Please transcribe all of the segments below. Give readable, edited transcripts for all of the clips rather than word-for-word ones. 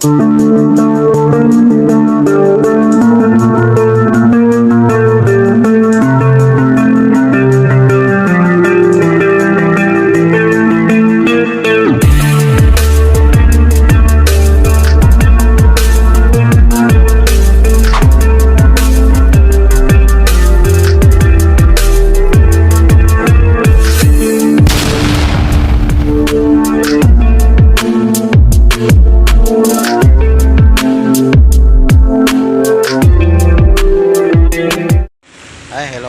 Hello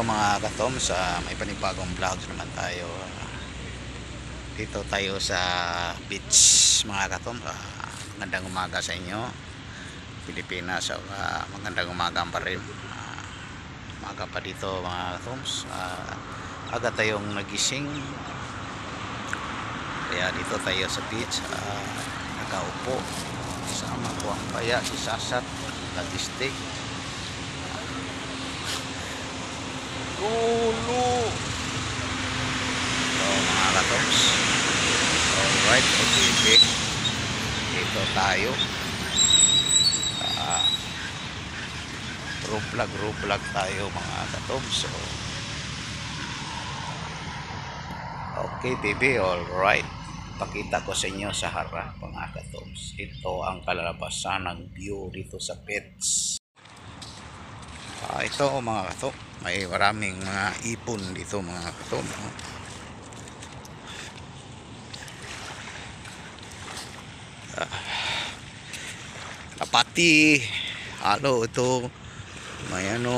mga katoms, may panibagong vlogs naman tayo. Dito tayo sa beach mga katoms. Magandang umaga sa inyo Pilipinas. Magandang umaga pa rin. Umaga pa dito mga katoms. Aga tayong nagising. Kaya dito tayo sa beach. Nakaupo. Kasama ko ang paya, si Sasat, logistic. Gulo. So mga katoms, alright, okay, dito tayo. Vlog tayo mga katoms. So okay baby, alright, pakita ko sa inyo sa harap mga katoms. Ito ang kalalabasan ng view dito sa pets. Ito mga katoms, may maraming mga ipon dito mga katoms. Lapati, halo ito, may ano,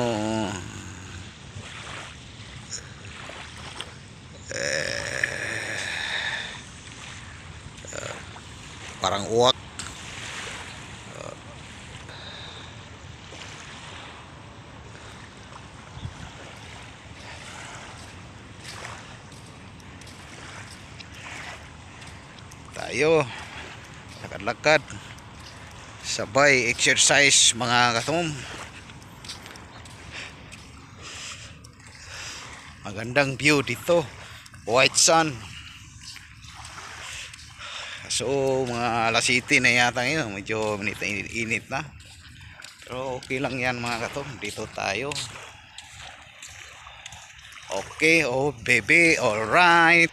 parang uwak. Tayo lakad-lakad, sabay exercise mga katom. Magandang view dito, white sun. So mga alas 7 na yata ngayon, medyo init na, pero okay lang yan mga katom. Dito tayo. Okay, oh baby, alright.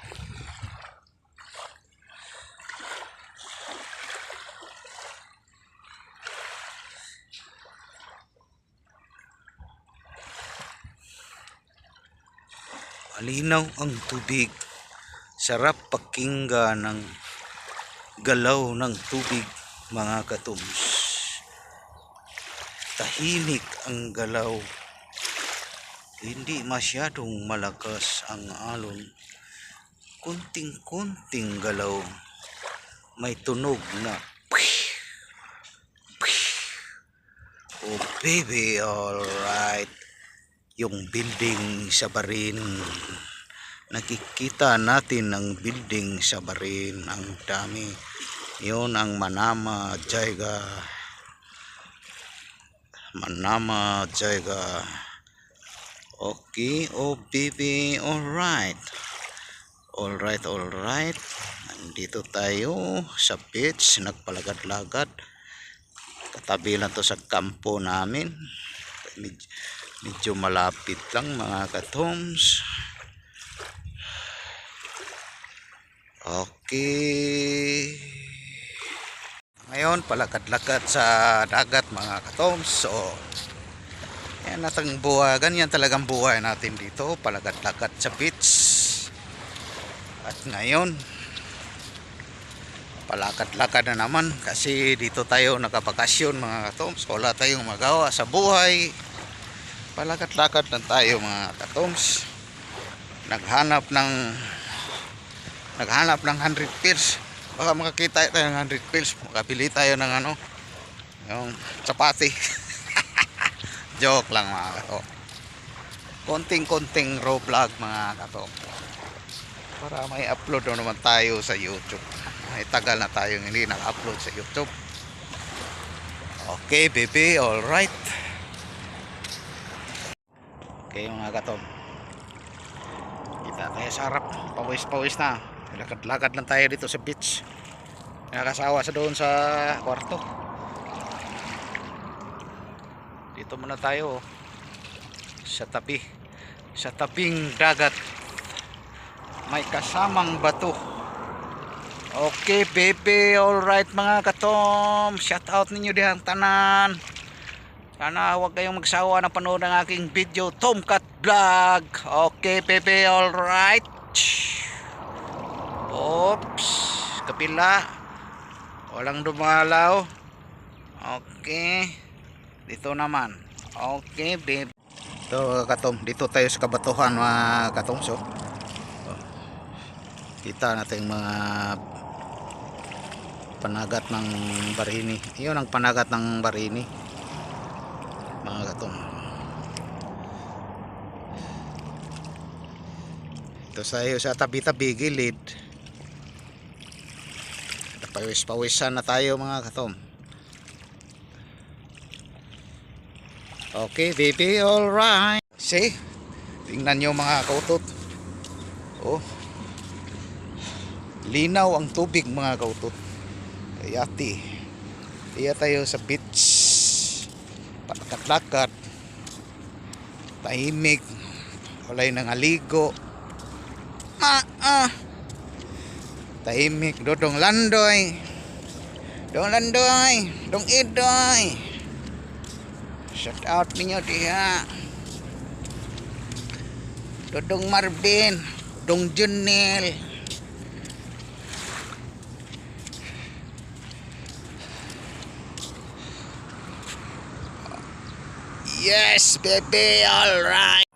Malinaw ang tubig, sarap pakinggan ng galaw ng tubig mga katoms. Tahimik ang galaw, hindi masyadong malakas ang alon. Kunting-kunting galaw, may tunog na oh baby, alright. Yung building sa Barin, nakikita natin ang building sa Barin, ang dami. Yun ang Manama Jaiga, Manama Jaiga. Okay, oh baby, alright, alright. Nandito tayo sa beach, nagpalagad-lagad. Katabi lang to sa kampo namin. Medyo malapit lang mga katoms. Okay, ngayon palakad-lakad sa dagat mga katoms. So yan natang buhay, ganyan talagang buhay natin dito, palakad-lakad sa beach. At ngayon palakad-lakad na naman kasi dito tayo nakabakasyon mga katoms. Wala tayong magawa sa buhay, palakad-lakad lang tayo mga katoms. Naghanap ng 100 pills. Baka makakita tayo ng 100 pills, makabili tayo ng ano, yung chapati. Joke lang mga katoms. Konting-konting raw vlog mga katoms, para may upload naman tayo sa YouTube. May tagal na tayo hindi naka-upload sa YouTube. Okay baby, alright. Okay mga katom, kita tayo sa harap, pawis na. Lakad-lakad lang tayo dito sa beach. Nakasawa sa doon sa kwarto. Dito muna tayo sa tabi, sa tabing dagat. May kasamang bato. Okay, baby, alright mga katom. Shout out ninyo dihang tanan. Sana huwag kayong magsawa na panood ng aking video, Tomcat Vlog. Okay, baby, alright. Oops, kapila. Walang dumalaw. Okay. Dito naman. Okay, baby. Ito, katom. Dito tayo sa kabatuhan, mga katom. So, kita natin mga panagat ng barini. Iyon ang panagat ng barini, mga katom. Ito sa tabi-tabi gilid. Pawis-pawisan na tayo, mga katom. Okay, baby, alright. See, tingnan nyo mga kautot. Oh, linaw ang tubig, mga kautot. Kayati, iya tayo sa beach, palakat-lakat, tahimik, walay nang aligo. Tahimik, dodong landoy, dong landoy, dong idoy. Shout out ninyo diha, dodong Marvin, dong Junel. Yes, baby, alright.